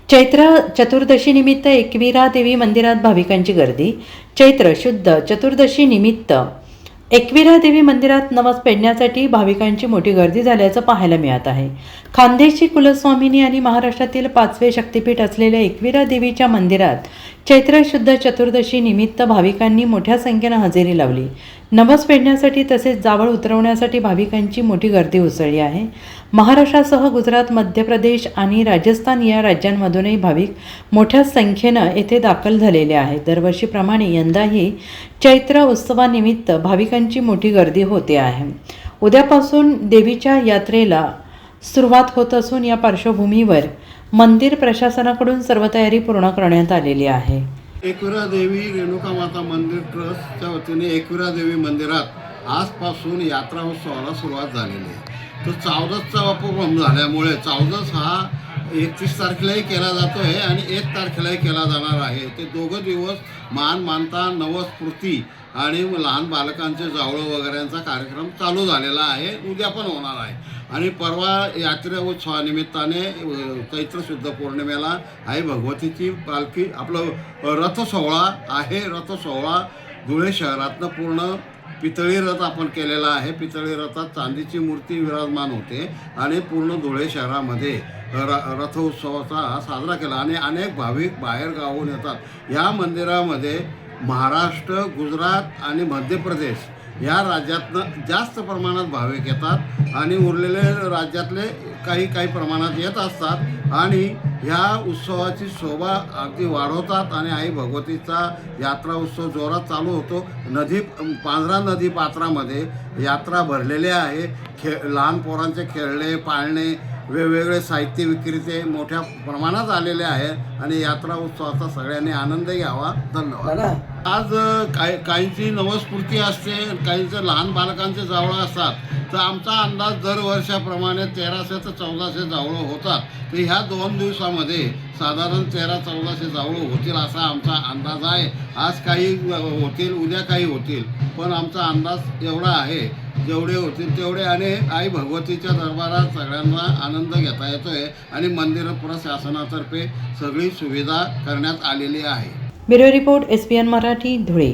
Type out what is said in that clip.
चैत्र चतुर्दशी निमित्त एकविरा देवी मंदिरात भाविकांची गर्दी। चैत्र शुद्ध चतुर्दशी निमित्त एकविरा देवी मंदिरात नवस पेडण्यासाठी भाविकांची मोठी गर्दी झाल्याचं पाहायला मिळत आहे। खानदेशी कुलस्वामिनी आणि महाराष्ट्रातील 5वे शक्तिपीठ असलेल्या एकविरा देवीच्या मंदिरात चैत्र शुद्ध चतुर्दशी निमित्त भाविकांनी मोठ्या संख्येने हजेरी लावली। नवस पेडण्यासाठी तसेच जावळ उतरवण्यासाठी भाविकांची मोठी गर्दी उसळली आहे। महाराष्ट्रासह गुजरात, मध्य प्रदेश आणि राजस्थान या राज्यांमधूनही भाविक मोठ्या संख्येने येथे दाखल झालेले आहेत। दरवर्षीप्रमाणे यंदाही चैत्र उत्सवानिमित्त भाविकांची मोठी गर्दी होते आहे। उद्यापासून देवीच्या यात्रेला सुरुवात होत असून या पार्श्वभूमीवर मंदिर प्रशासनाकडून सर्व तयारी पूर्ण करण्यात आलेली आहे। एकविरा देवी रेणुका माता मंदिर ट्रस्टच्या वतीने एकविरा देवी मंदिरात आजपासून यात्रा उत्सवाला सुरुवात झालेली आहे। तो 14चा उपक्रम झाल्यामुळे 14 हा 31 तारखेलाही केला जातो आहे आणि 1 तारखेलाही केला जाणार आहे। ते दोघं दिवस मान मानता नवस्फूर्ती आणि लहान बालकांचे जावळं वगैरेंचा कार्यक्रम चालू झालेला आहे, उद्या पण होणार आहे। आणि परवा यात्रे उत्सवानिमित्ताने चैत्र शुद्ध पौर्णिमेला आई भगवतीची पालखी आपलं रथ सोहळा आहे। रथ सोहळा धुळे शहरातनं पूर्ण पितळी रथ आपण केलेला आहे। पितळी रथात चांदीची मूर्ती विराजमान होते आणि पूर्ण धुळे शहरामध्ये रथ उत्सवाचा साजरा केला आणि अनेक भाविक बाहेर गावाहून येतात। या मंदिरामध्ये महाराष्ट्र, गुजरात आणि मध्य प्रदेश या राज्यातनं जास्त प्रमाणात भाविक येतात आणि उरलेले राज्यातले काही प्रमाणात येत असतात आणि ह्या उत्सवाची शोभा अगदी वाढवतात आणि आई भगवतीचा यात्रा उत्सव जोरात चालू होतो। पांझरा नदी पात्रामध्ये यात्रा भरलेली आहे। लहान पोरांचे खेळणे, पाळणे, वेगवेगळे साहित्य विक्रेते मोठ्या प्रमाणात आलेले आहेत आणि यात्रा उत्सवाचा सगळ्यांनी आनंद घ्यावा। धन्यवाद। आज काहींची नवस्फूर्ती असते, काहींचं लहान बालकांचे जावळं असतात, तर आमचा अंदाज दरवर्षाप्रमाणे 1300 ते 1400 जावळं होतात। तर ह्या 2 दिवसामध्ये साधारण 1300-1400 जावळं होतील असा आमचा अंदाज आहे। आज काही होतील, उद्या काही होतील, पण आमचा अंदाज एवढा आहे जेवढे होतील तेवढे। आणि आई भगवतीच्या दरबारात सगळ्यांना आनंद घेता येतोय आणि मंदिर प्रशासनातर्फे सगळी सुविधा करण्यात आलेली आहे। Bureau report SPN Marathi, Dhule.